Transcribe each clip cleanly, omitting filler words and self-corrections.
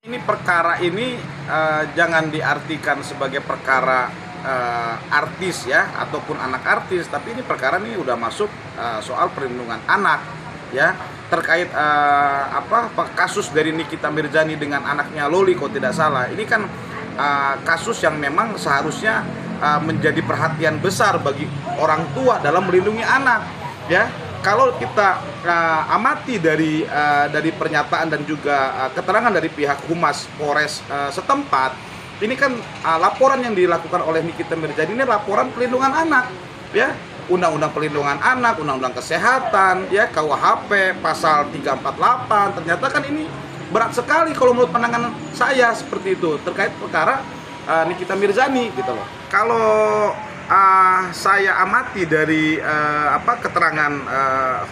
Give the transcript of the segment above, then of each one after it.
Ini perkara ini jangan diartikan sebagai perkara artis ya ataupun anak artis, tapi ini perkara ini udah masuk soal perlindungan anak ya, terkait kasus dari Nikita Mirzani dengan anaknya Loli kalau tidak salah. Ini kan kasus yang memang seharusnya menjadi perhatian besar bagi orang tua dalam melindungi anak ya. Kalau kita amati dari pernyataan dan juga keterangan dari pihak Humas Polres setempat, ini kan laporan yang dilakukan oleh Nikita Mirzani ini laporan pelindungan anak, ya, Undang-Undang Perlindungan Anak, Undang-Undang Kesehatan, ya, KUHP pasal 348. Ternyata kan ini berat sekali kalau menurut pandangan saya seperti itu terkait perkara Nikita Mirzani gitu loh. Kalau saya amati dari keterangan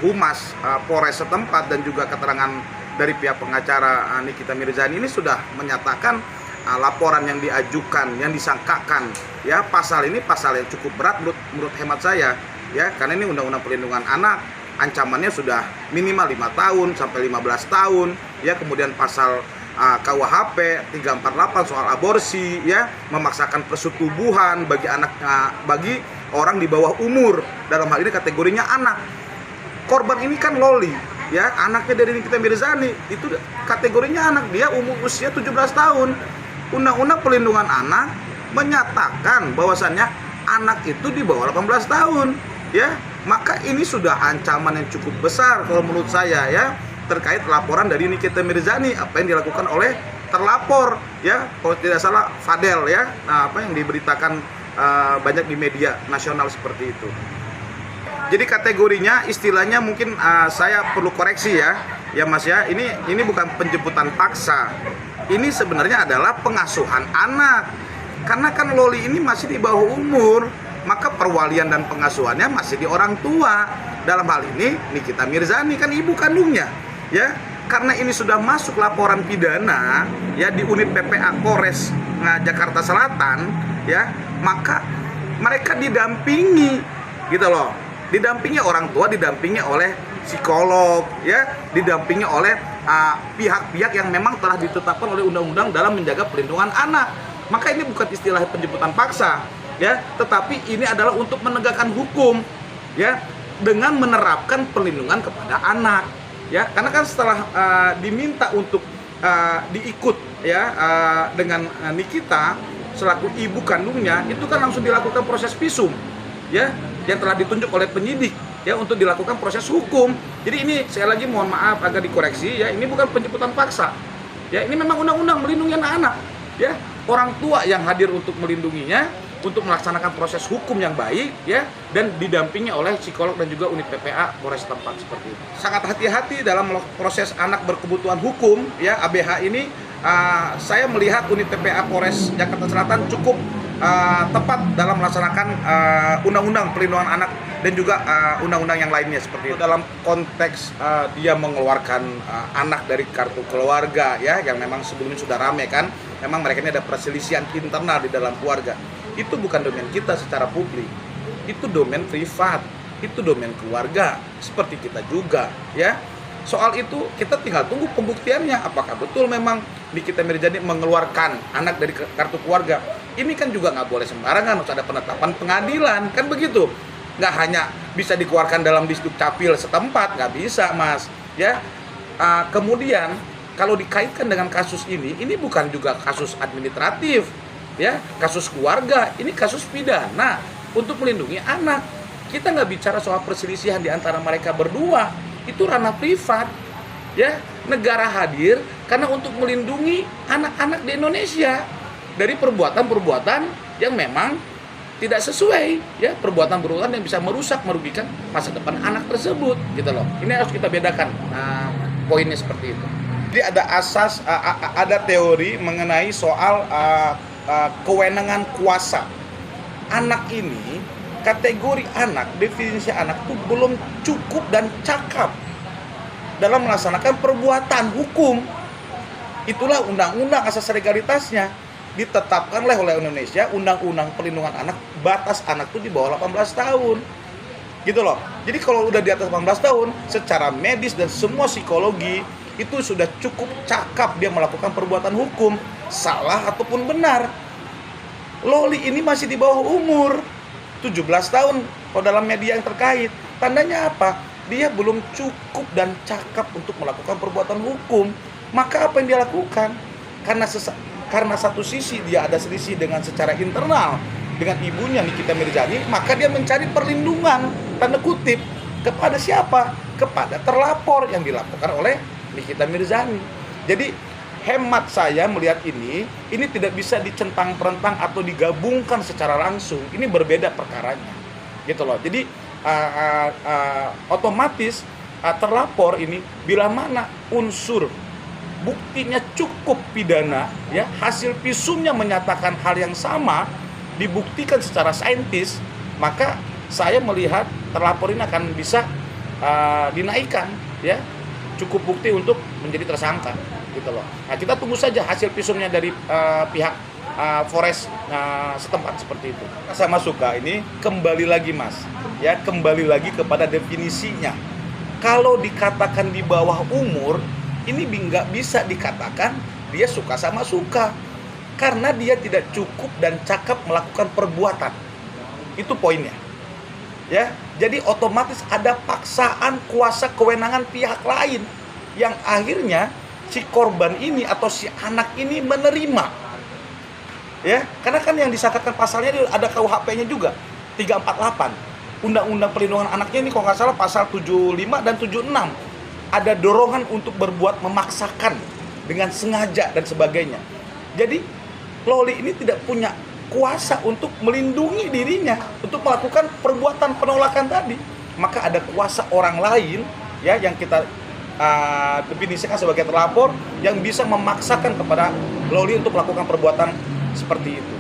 Humas Polres setempat dan juga keterangan dari pihak pengacara Nikita Mirzani ini sudah menyatakan laporan yang diajukan, yang disangkakan ya, pasal ini pasal yang cukup berat menurut hemat saya ya, karena ini Undang-Undang Perlindungan Anak, ancamannya sudah minimal 5 tahun sampai 15 tahun ya, kemudian pasal KUHP 348 soal aborsi ya, memaksakan persetubuhan bagi bagi orang di bawah umur, dalam hal ini kategorinya anak. Korban ini kan Loli ya, anaknya dari Nikita Mirzani, itu kategorinya anak, dia usia 17 tahun. Undang-Undang Perlindungan Anak menyatakan bahwasannya anak itu di bawah 18 tahun ya, maka ini sudah ancaman yang cukup besar kalau menurut saya ya, terkait laporan dari Nikita Mirzani, apa yang dilakukan oleh terlapor ya, kalau tidak salah Fadel ya, apa yang diberitakan banyak di media nasional seperti itu. Jadi kategorinya, istilahnya mungkin saya perlu koreksi ya Mas ya, ini bukan penjemputan paksa, ini sebenarnya adalah pengasuhan anak, karena kan Loli ini masih di bawah umur, maka perwalian dan pengasuhannya masih di orang tua. Dalam hal ini Nikita Mirzani kan ibu kandungnya ya, karena ini sudah masuk laporan pidana ya di unit PPA Polres Jakarta Selatan ya, maka mereka didampingi gitu loh, didampingi orang tua, didampingi oleh psikolog ya, didampingi oleh pihak-pihak yang memang telah ditetapkan oleh undang-undang dalam menjaga perlindungan anak. Maka ini bukan istilah penjemputan paksa ya, tetapi ini adalah untuk menegakkan hukum ya, dengan menerapkan perlindungan kepada anak ya, karena kan setelah diminta untuk diikut ya dengan Nikita selaku ibu kandungnya, itu kan langsung dilakukan proses visum ya, yang telah ditunjuk oleh penyidik ya untuk dilakukan proses hukum. Jadi ini saya lagi mohon maaf agak dikoreksi ya, ini bukan penjemputan paksa ya, ini memang undang-undang melindungi anak-anak ya, orang tua yang hadir untuk melindunginya, untuk melaksanakan proses hukum yang baik ya, dan didampingi oleh psikolog dan juga unit PPA Polres tempat seperti itu. Sangat hati-hati dalam proses anak berkebutuhan hukum ya, ABH ini. Saya melihat unit PPA Polres Jakarta Selatan cukup tepat dalam melaksanakan undang-undang perlindungan anak dan juga undang-undang yang lainnya seperti itu. Dalam konteks dia mengeluarkan anak dari kartu keluarga ya, yang memang sebelumnya sudah rame kan, memang mereka ini ada perselisihan internal di dalam keluarga. Itu bukan domain kita secara publik, itu domain privat, itu domain keluarga, seperti kita juga ya. Soal itu kita tinggal tunggu pembuktiannya, apakah betul memang Nikita Mirzani mengeluarkan anak dari kartu keluarga. Ini kan juga nggak boleh sembarangan, harus ada penetapan pengadilan, kan begitu. Nggak hanya bisa dikeluarkan dalam Disdukcapil setempat, nggak bisa Mas ya. Kemudian kalau dikaitkan dengan kasus ini bukan juga kasus administratif ya, kasus keluarga, ini kasus pidana untuk melindungi anak. Kita nggak bicara soal perselisihan di antara mereka berdua, itu ranah privat ya. Negara hadir karena untuk melindungi anak-anak di Indonesia dari perbuatan-perbuatan yang memang tidak sesuai ya, perbuatan-perbuatan yang bisa merugikan masa depan anak tersebut gitu loh. Ini harus kita bedakan poinnya seperti itu. Jadi ada teori mengenai soal kewenangan kuasa. Anak ini, kategori anak, definisi anak itu belum cukup dan cakap dalam melaksanakan perbuatan hukum. Itulah undang-undang asas legalitasnya ditetapkan oleh Indonesia, Undang-Undang Perlindungan Anak, batas anak itu di bawah 18 tahun gitu loh. Jadi kalau udah di atas 18 tahun, secara medis dan semua psikologi itu sudah cukup cakap dia melakukan perbuatan hukum, salah ataupun benar. Loli ini masih di bawah umur 17 tahun kalau dalam media yang terkait. Tandanya apa? Dia belum cukup dan cakap untuk melakukan perbuatan hukum. Maka apa yang dia lakukan? Karena satu sisi dia ada selisih dengan secara internal dengan ibunya Nikita Mirzani, maka dia mencari perlindungan tanda kutip kepada siapa? Kepada terlapor yang dilaporkan oleh Nikita Mirzani. Jadi hemat saya melihat ini tidak bisa dicentang-perentang atau digabungkan secara langsung. Ini berbeda perkaranya, gitu loh. Jadi otomatis terlapor ini bila mana unsur buktinya cukup pidana, ya, hasil visumnya menyatakan hal yang sama, dibuktikan secara saintis, maka saya melihat terlapor ini akan bisa dinaikkan, ya, cukup bukti untuk menjadi tersangka, gitu loh. Nah, kita tunggu saja hasil visumnya dari pihak Polres setempat seperti itu. Sama suka ini kembali lagi, Mas, ya, kembali lagi kepada definisinya. Kalau dikatakan di bawah umur, ini nggak bisa dikatakan dia suka sama suka, karena dia tidak cukup dan cakap melakukan perbuatan. Itu poinnya, ya. Jadi otomatis ada paksaan kuasa kewenangan pihak lain yang akhirnya si korban ini atau si anak ini menerima, ya. Karena kan yang disangkakan pasalnya ada KUHP-nya juga 348 Undang-Undang Perlindungan Anaknya ini kalau nggak salah pasal 75 dan 76, ada dorongan untuk berbuat memaksakan dengan sengaja dan sebagainya. Jadi Loli ini tidak punya kuasa untuk melindungi dirinya untuk melakukan perbuatan penolakan tadi. Maka ada kuasa orang lain, ya, yang kita definisikan sebagai terlapor yang bisa memaksakan kepada Loli untuk melakukan perbuatan seperti itu.